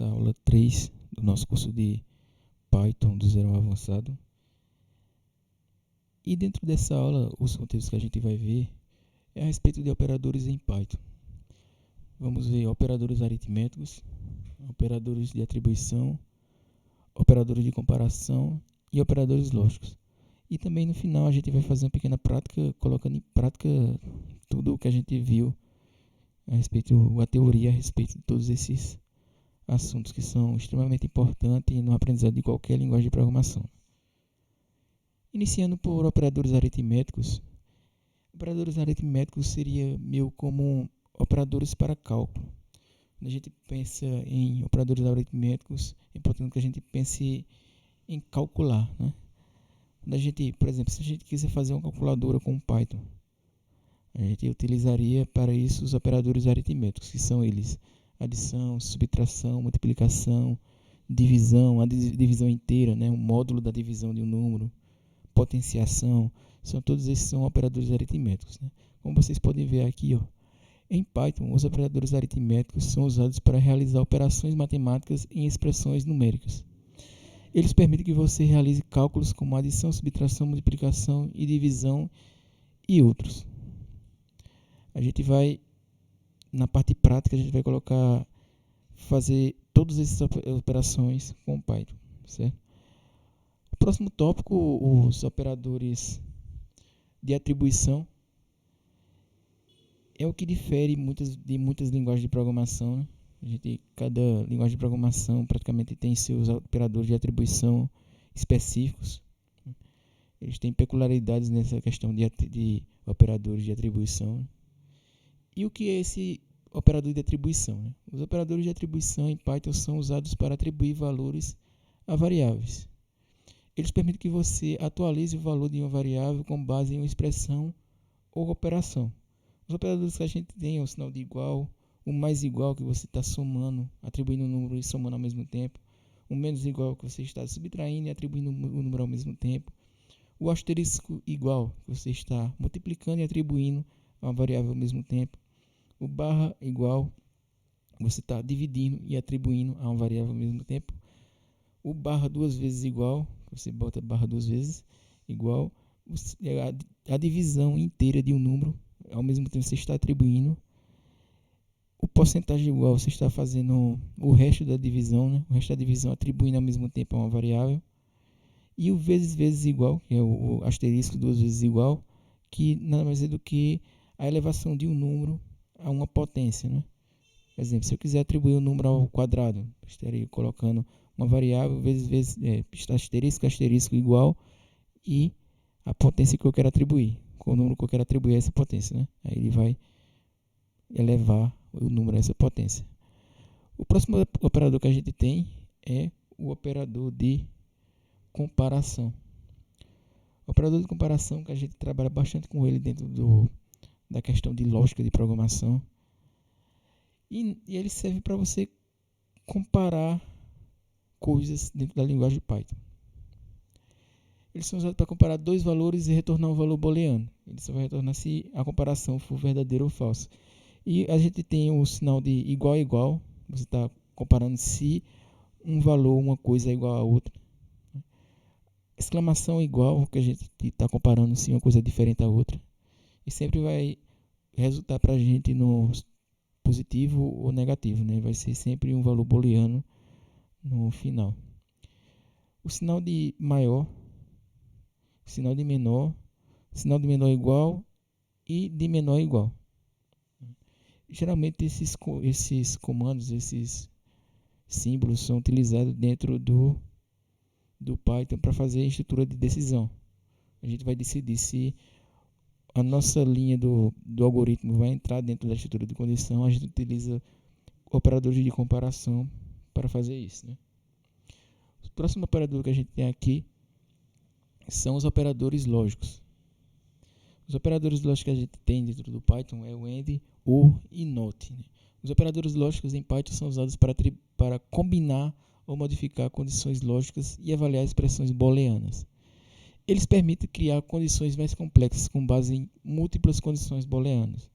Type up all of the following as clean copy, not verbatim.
nossa aula 3 do nosso curso de Python do zero ao avançado. E dentro dessa aula, os conteúdos que a gente vai ver é a respeito de operadores em Python. Vamos ver operadores aritméticos, operadores de atribuição, operadores de comparação e operadores lógicos. E também no final a gente vai fazer uma pequena prática, colocando em prática tudo o que a gente viu a respeito, a teoria a respeito de todos esses assuntos que são extremamente importantes no aprendizado de qualquer linguagem de programação. Iniciando por operadores aritméticos. Operadores aritméticos seria meio como operadores para cálculo. Quando a gente pensa em operadores aritméticos, é importante que a gente pense em calcular, né? Quando a gente, por exemplo, se a gente quiser fazer uma calculadora com Python, a gente utilizaria para isso os operadores aritméticos, que são eles: adição, subtração, multiplicação, divisão, a divisão inteira, né? O módulo da divisão de um número, potenciação, todos esses são operadores aritméticos, né? Como vocês podem ver aqui, em Python, os operadores aritméticos são usados para realizar operações matemáticas em expressões numéricas. Eles permitem que você realize cálculos como adição, subtração, multiplicação e divisão e outros. A gente vai, na parte prática, a gente vai fazer todas essas operações com Python, certo? O próximo tópico, os operadores de atribuição, é o que difere de muitas linguagens de programação, né? Cada linguagem de programação praticamente tem seus operadores de atribuição específicos. Eles têm peculiaridades nessa questão de operadores de atribuição. E o que é esse operador de atribuição, né? Os operadores de atribuição em Python são usados para atribuir valores a variáveis. Eles permitem que você atualize o valor de uma variável com base em uma expressão ou operação. Os operadores que a gente tem é o sinal de igual, o mais igual, que você está somando, atribuindo um número e somando ao mesmo tempo, o menos igual, que você está subtraindo e atribuindo o número ao mesmo tempo, o asterisco igual, que você está multiplicando e atribuindo a uma variável ao mesmo tempo, o barra igual, você está dividindo e atribuindo a uma variável ao mesmo tempo, o barra duas vezes igual, você bota barra duas vezes igual, a divisão inteira de um número, ao mesmo tempo você está atribuindo, o porcentagem igual, você está fazendo o resto da divisão, né? O resto da divisão atribuindo ao mesmo tempo a uma variável, e o vezes igual, que é o asterisco duas vezes igual, que nada mais é do que a elevação de um número a uma potência, né? Por exemplo, se eu quiser atribuir um número ao quadrado, estaria colocando uma variável asterisco igual e a potência que eu quero atribuir, com o número que eu quero atribuir a essa potência, né? Aí ele vai elevar o número a essa potência. O próximo operador que a gente tem é o operador de comparação. O operador de comparação, que a gente trabalha bastante com ele dentro da questão de lógica de programação. E ele serve para você comparar coisas dentro da linguagem de Python. Eles são usados para comparar dois valores e retornar um valor booleano. Ele só vai retornar se a comparação for verdadeira ou falsa. E a gente tem o sinal de igual a igual. Você está comparando se um valor, uma coisa é igual a outra. Exclamação igual, que a gente está comparando se uma coisa é diferente a outra. E sempre vai resultar para a gente no positivo ou negativo, né? Vai ser sempre um valor booleano no final. O sinal de maior, sinal de menor igual e de menor igual. Geralmente esses comandos, esses símbolos são utilizados dentro do Python para fazer a estrutura de decisão. A gente vai decidir se a nossa linha do algoritmo vai entrar dentro da estrutura de condição. A gente utiliza operadores de comparação para fazer isso, né? O próximo operador que a gente tem aqui são os operadores lógicos. Os operadores lógicos que a gente tem dentro do Python é o AND, OR e NOT, né? Os operadores lógicos em Python são usados para combinar ou modificar condições lógicas e avaliar expressões booleanas. Eles permitem criar condições mais complexas com base em múltiplas condições booleanas.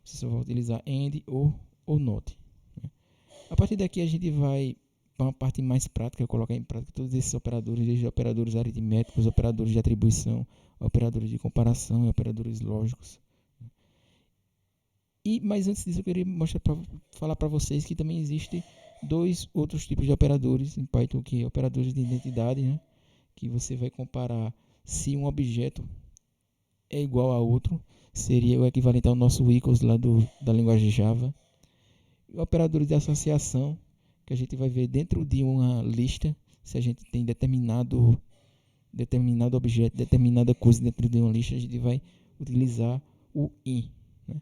Você só vai utilizar AND, OR ou NOT. A partir daqui a gente vai para uma parte mais prática, colocar em prática todos esses operadores, desde operadores aritméticos, operadores de atribuição, operadores de comparação e operadores lógicos. Mas antes disso eu queria falar para vocês que também existem dois outros tipos de operadores em Python, que é operadores de identidade, né? Que você vai comparar se um objeto é igual a outro, seria o equivalente ao nosso equals lá da linguagem Java. E operadores de associação, que a gente vai ver dentro de uma lista, se a gente tem determinado objeto, determinada coisa dentro de uma lista, a gente vai utilizar o in. Né?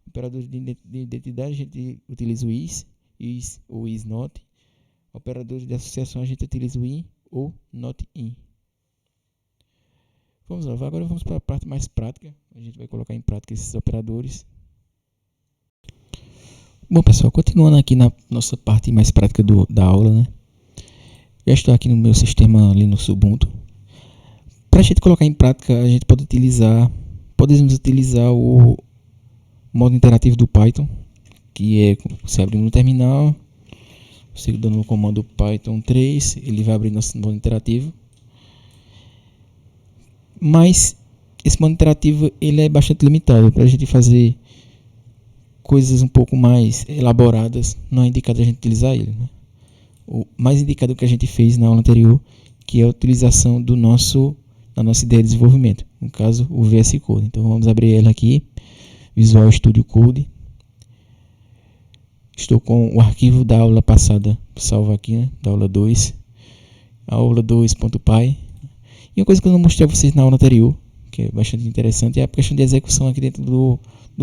Operadores de identidade, a gente utiliza o is ou is not. Operadores de associação, a gente utiliza o in ou not in. Vamos lá, agora vamos para a parte mais prática. A gente vai colocar em prática esses operadores. Bom, pessoal, continuando aqui na nossa parte mais prática da aula, né? Já estou aqui no meu sistema Linux Ubuntu. Para a gente colocar em prática, a gente podemos utilizar o modo interativo do Python, que é você abrir no terminal, você dando o comando Python 3, ele vai abrir nosso modo interativo. Mas esse modo interativo ele é bastante limitado. Para a gente fazer coisas um pouco mais elaboradas, não é indicado a gente utilizar ele. Né? O mais indicado que a gente fez na aula anterior, que é a utilização da nossa ideia de desenvolvimento, no caso o VS Code. Então vamos abrir ela aqui, Visual Studio Code. Estou com o arquivo da aula passada salvo aqui, né? Da aula 2, aula2.py. E uma coisa que eu não mostrei a vocês na aula anterior, que é bastante interessante, é a questão de execução aqui dentro do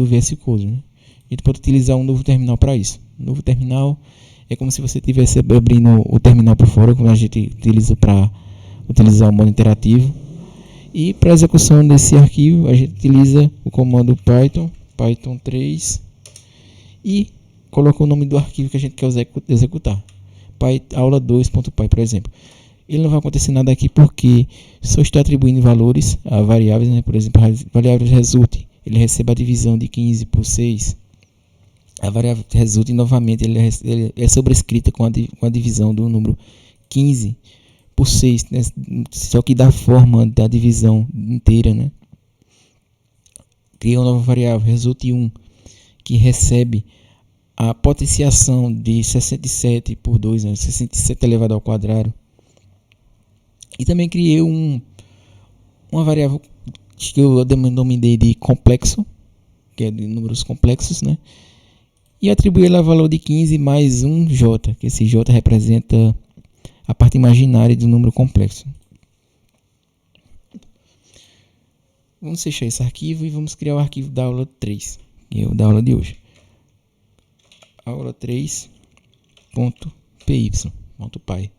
VS Code. Né? A gente pode utilizar um novo terminal para isso. O novo terminal é como se você estivesse abrindo o terminal por fora, como a gente utiliza para utilizar o modo interativo. E para a execução desse arquivo, a gente utiliza o comando Python 3 e coloca o nome do arquivo que a gente quer executar. Aula2.py, por exemplo. Ele não vai acontecer nada aqui porque só estou atribuindo valores a variáveis, né? Por exemplo, a variável result, ele recebe a divisão de 15 por 6. A variável result, novamente, ele é sobrescrita com a divisão do número 15 por 6, né? Só que da forma da divisão inteira, né? Cria uma nova variável, result1, que recebe a potenciação de 67 por 2, né? 67 elevado ao quadrado. E também criei uma variável que eu denominei de complexo, que é de números complexos, né? E atribuí ela valor de 15 mais um j, que esse j representa a parte imaginária do número complexo. Vamos fechar esse arquivo e vamos criar o arquivo da aula 3, que é o da aula de hoje. aula3.py.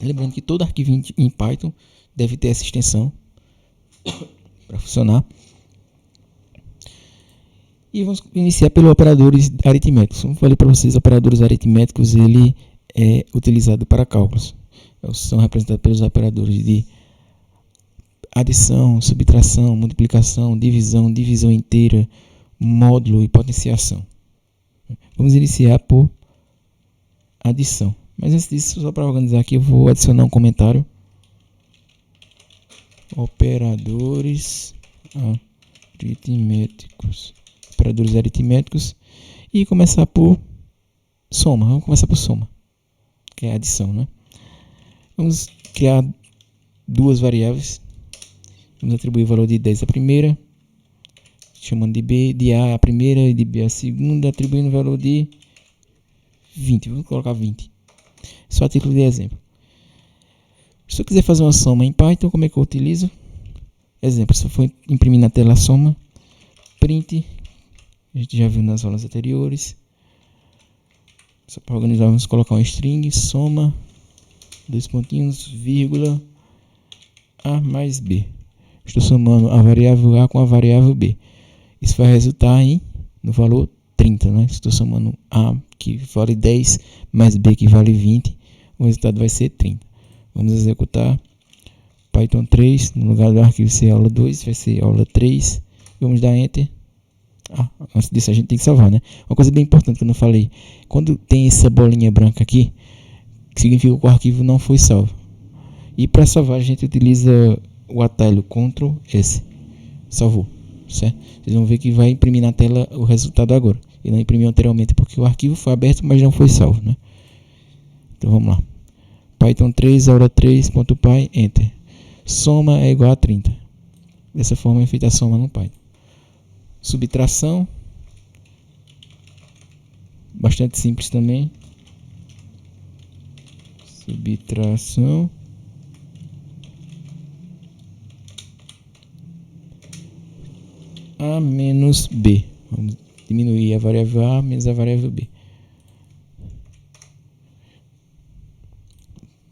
Lembrando que todo arquivo em Python deve ter essa extensão para funcionar. E vamos iniciar pelos operadores aritméticos. Como eu falei para vocês, operadores aritméticos ele é utilizado para cálculos. São representados pelos operadores de adição, subtração, multiplicação, divisão inteira, módulo e potenciação. Vamos iniciar por adição. Mas antes disso, só para organizar aqui, eu vou adicionar um comentário. Operadores aritméticos. Operadores aritméticos. E começar por soma. Vamos começar por soma, que é a adição, né? Vamos criar duas variáveis. Vamos atribuir o valor de 10 à primeira, chamando de B, de A a primeira e de B a segunda, atribuindo o valor de 20. Vamos colocar 20. Só a título de exemplo. Se eu quiser fazer uma soma em Python, como é que eu utilizo? Exemplo, se eu for imprimir na tela a soma, print, a gente já viu nas aulas anteriores. Só para organizar, vamos colocar um string, soma, dois pontinhos, vírgula, A mais B. Estou somando a variável A com a variável B. Isso vai resultar no valor 30, né? Estou somando A, que vale 10, mais B, que vale 20. O resultado vai ser 30. Vamos executar Python 3. No lugar do arquivo ser aula 2, vai ser aula 3. Vamos dar Enter. Antes disso a gente tem que salvar, né? Uma coisa bem importante que eu não falei. Quando tem essa bolinha branca aqui, significa que o arquivo não foi salvo. E para salvar a gente utiliza o atalho Ctrl S. Salvou, certo? Vocês vão ver que vai imprimir na tela o resultado agora. Ele não imprimiu anteriormente porque o arquivo foi aberto, mas não foi salvo, né? Então vamos lá. Python 3, aura 3.py, enter. Soma é igual a 30. Dessa forma é feita a soma no Python. Subtração. Bastante simples também. Subtração. A menos B. Vamos diminuir a variável A menos a variável B.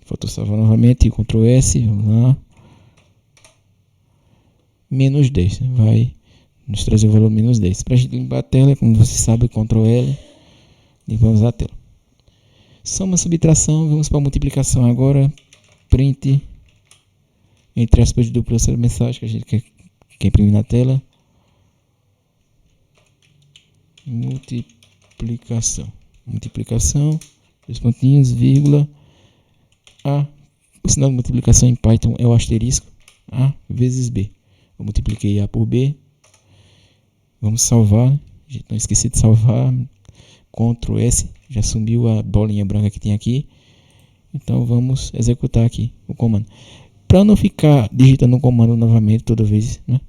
Faltou salvar novamente. Ctrl S. Vamos lá. Menos 10. Vai nos trazer o valor menos 10. Para a gente limpar a tela, como você sabe, Ctrl L. Limpamos a tela. Soma, subtração. Vamos para a multiplicação agora. Print. Entre aspas de dupla mensagem que a gente quer imprimir na tela. Multiplicação, dois pontinhos, vírgula, A. O sinal de multiplicação em Python é o asterisco, A vezes B. Eu multipliquei A por B. Vamos salvar. Não esqueci de salvar. Ctrl S. Já sumiu a bolinha branca que tem aqui. Então vamos executar aqui o comando. Para não ficar digitando o comando novamente toda vez, né?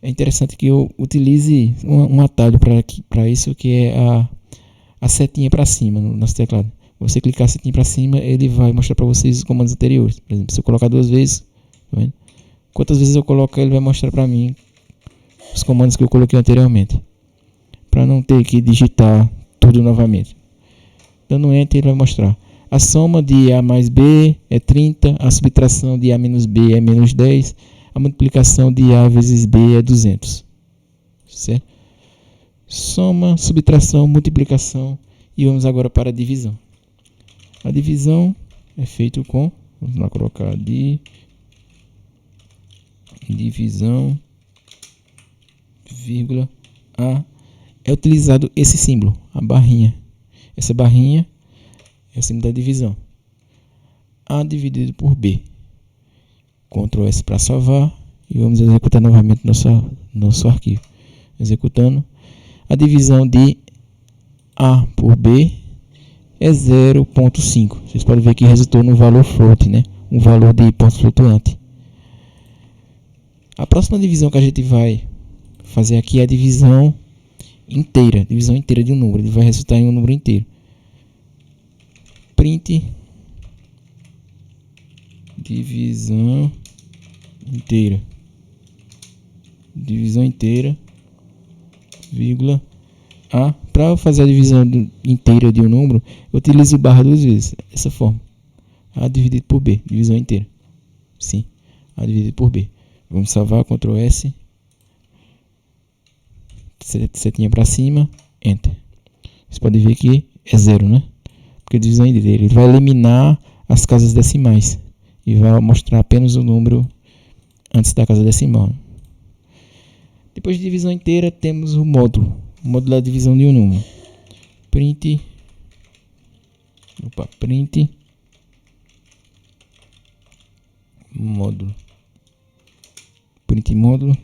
É interessante que eu utilize um atalho para isso, que é a setinha para cima no nosso teclado. Você clicar a setinha para cima, ele vai mostrar para vocês os comandos anteriores. Por exemplo, se eu colocar 2 vezes, tá vendo? Quantas vezes eu colocar, ele vai mostrar para mim os comandos que eu coloquei anteriormente. Para não ter que digitar tudo novamente. Dando Enter, ele vai mostrar. A soma de A mais B é 30, a subtração de A menos B é menos 10, a multiplicação de A vezes B é 200. Certo? Soma, subtração, multiplicação. E vamos agora para a divisão. A divisão é feita com... Vamos lá colocar divisão, vírgula, A. É utilizado esse símbolo, a barrinha. Essa barrinha é o símbolo da divisão. A dividido por B. Ctrl S para salvar. E vamos executar novamente nosso arquivo. Executando. A divisão de A por B é 0.5. Vocês podem ver que resultou no valor float, né? Um valor de ponto flutuante. A próxima divisão que a gente vai fazer aqui é a divisão inteira. Divisão inteira de um número. Ele vai resultar em um número inteiro. Print divisão inteira. Divisão inteira, vírgula, A. Para fazer a divisão inteira de um número, eu utilizo barra 2 vezes. Dessa forma. A dividido por B. Divisão inteira. Sim. A dividido por B. Vamos salvar. Ctrl S. Setinha para cima. Enter. Vocês podem ver que é 0, né? Porque a divisão inteira. Ele vai eliminar as casas decimais. E vai mostrar apenas o número antes da casa decimal. Depois de divisão inteira, temos o módulo. O módulo da divisão de um número. Print. Módulo. Print módulo.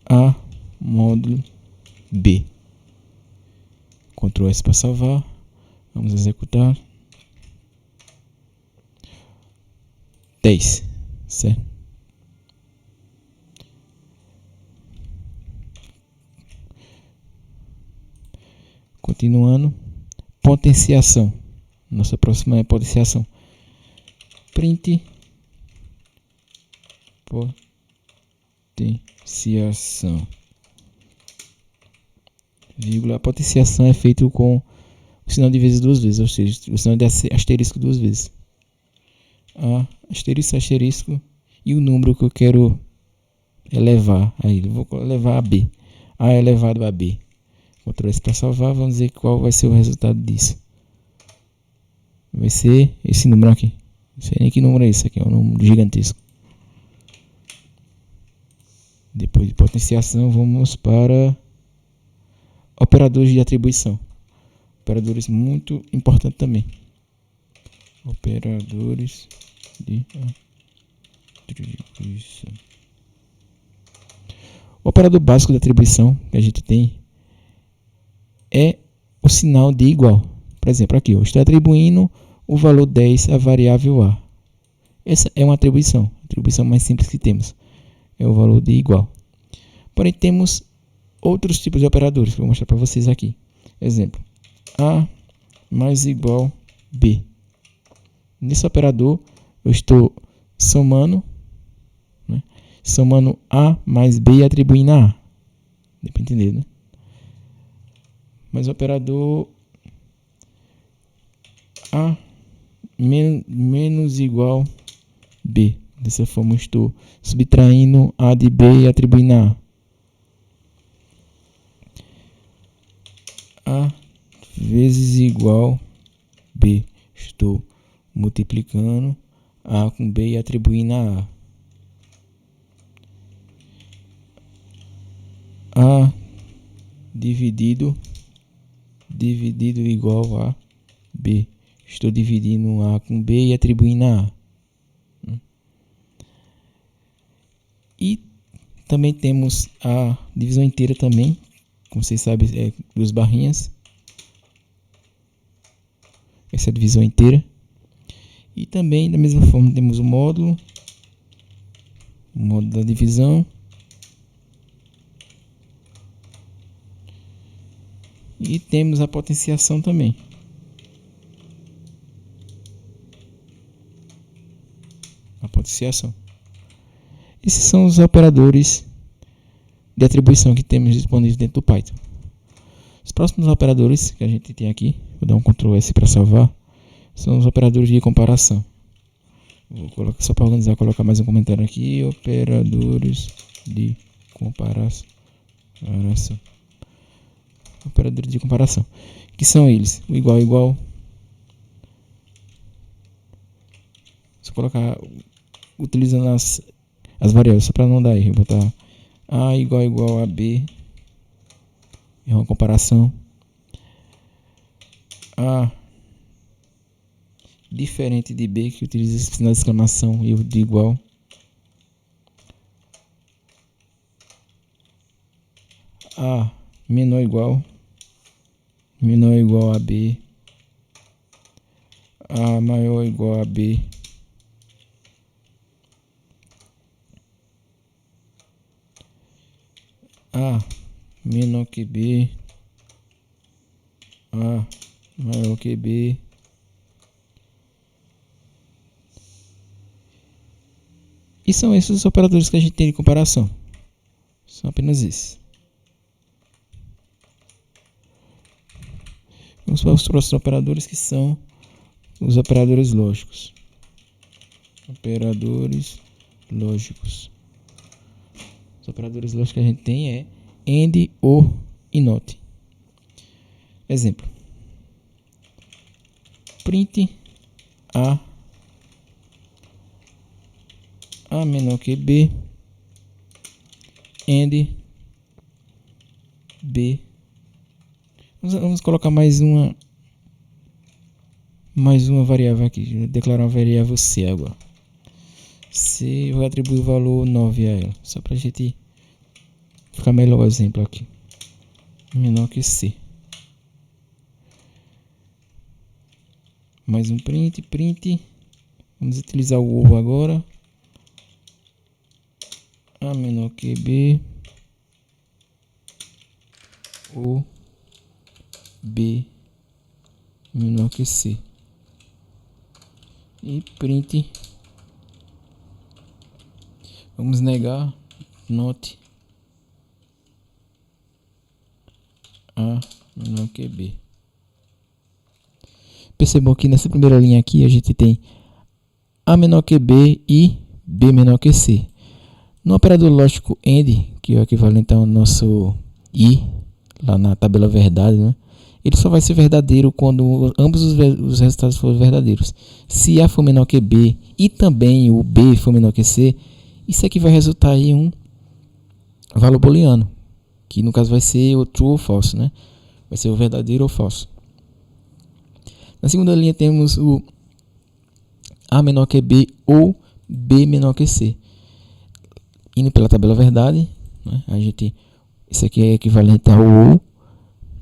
A módulo B. Ctrl S para salvar. Vamos executar. 10, certo? Continuando. Potenciação. Nossa próxima é potenciação. Print potenciação. Vírgula. A potenciação é feita com o sinal de vezes 2 vezes, ou seja, o sinal de asterisco 2 vezes. Asterisco e o número que eu quero elevar. Aí eu vou elevar a B. A elevado a B. Ctrl S para salvar. Vamos ver qual vai ser o resultado disso. Vai ser esse número aqui. Não sei nem que número é esse aqui. É um número gigantesco. Depois de potenciação, vamos para operadores de atribuição. Operadores muito importantes também. Operadores de atribuição. O operador básico de atribuição que a gente tem é o sinal de igual. Por exemplo, aqui eu estou atribuindo o valor 10 à variável A. Essa é uma atribuição. A atribuição mais simples que temos é o valor de igual. Porém, temos outros tipos de operadores que eu vou mostrar para vocês aqui. Exemplo, A mais igual B. Nesse operador, eu estou somando, né? Somando A mais B e atribuindo a A. Deu para entender, né? Mas o operador A menos igual B. Dessa forma, eu estou subtraindo A de B e atribuindo a A. A vezes igual B. Estou multiplicando A com B e atribuindo a A. A dividido igual a B. Estou dividindo A com B e atribuindo a A. E também temos a divisão inteira também, como vocês sabem, é 2 barrinhas. Essa é a divisão inteira. E também, da mesma forma, temos o módulo da divisão. E temos a potenciação também. A potenciação. Esses são os operadores de atribuição que temos disponíveis dentro do Python. Os próximos operadores que a gente tem aqui, vou dar um Ctrl S para salvar, são os operadores de comparação. Vou colocar só para organizar, colocar mais um comentário aqui. Operadores de comparação. Operadores de comparação. Que são eles? O igual. Se eu colocar utilizando as variáveis, só para não dar erro, vou botar A igual a B. É uma comparação. A diferente de B, que utiliza esse sinal de exclamação e o de igual. A menor ou igual a B. A maior ou igual a B. A menor que B. A maior que B. E são esses os operadores que a gente tem de comparação. São apenas esses. Vamos para os próximos operadores, que são os operadores lógicos. Operadores lógicos. Os operadores lógicos que a gente tem é AND, OR e NOT. Exemplo. Print A menor que B, AND B. Vamos colocar mais uma variável aqui. Declarar uma variável C agora. C, eu vou atribuir o valor 9 a ela, só para a gente ficar melhor o exemplo aqui. Menor que C. Mais um print. Vamos utilizar o OR agora. A menor que B, ou B menor que C. E print. Vamos negar not A menor que B. Percebam que nessa primeira linha aqui a gente tem A menor que B e B menor que C. No operador lógico AND, que é o equivalente ao nosso I, lá na tabela verdade, né? Ele só vai ser verdadeiro quando ambos os resultados forem verdadeiros. Se A for menor que B e também o B for menor que C, isso aqui vai resultar em um valor booleano, que no caso vai ser o true ou false, né? Vai ser o verdadeiro ou falso. Na segunda linha temos o A menor que B ou B menor que C. Indo pela tabela verdade, né? Isso aqui é equivalente ao ou,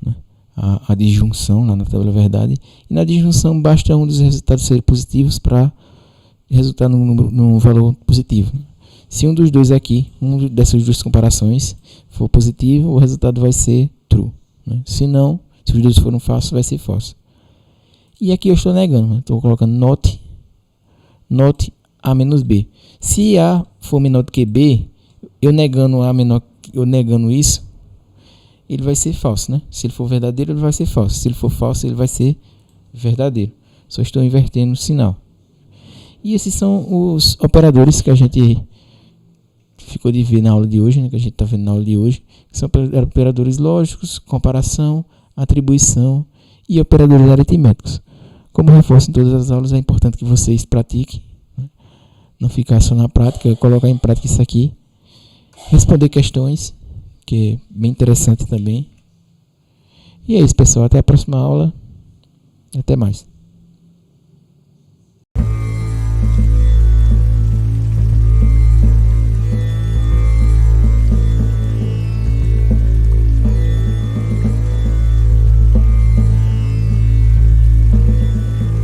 né? A disjunção lá na tabela verdade. E na disjunção basta um dos resultados ser positivos para resultar num valor positivo. Se um dos dois aqui, dessas duas comparações for positivo, o resultado vai ser true, né? Se não, se os dois foram falsos, vai ser false. E aqui eu estou negando, né? Estou colocando not A menos B. Se A for menor do que B, eu negando isso, ele vai ser falso, né? Se ele for verdadeiro, ele vai ser falso. Se ele for falso, ele vai ser verdadeiro. Só estou invertendo o sinal. E esses são os operadores que a gente ficou de ver na aula de hoje, né? Que a gente está vendo na aula de hoje. Que são operadores lógicos, comparação, atribuição e operadores aritméticos. Como reforço em todas as aulas, é importante que vocês pratiquem, né? Não ficar só na prática, colocar em prática isso aqui. Responder questões, que é bem interessante também. E é isso, pessoal. Até a próxima aula. Até mais.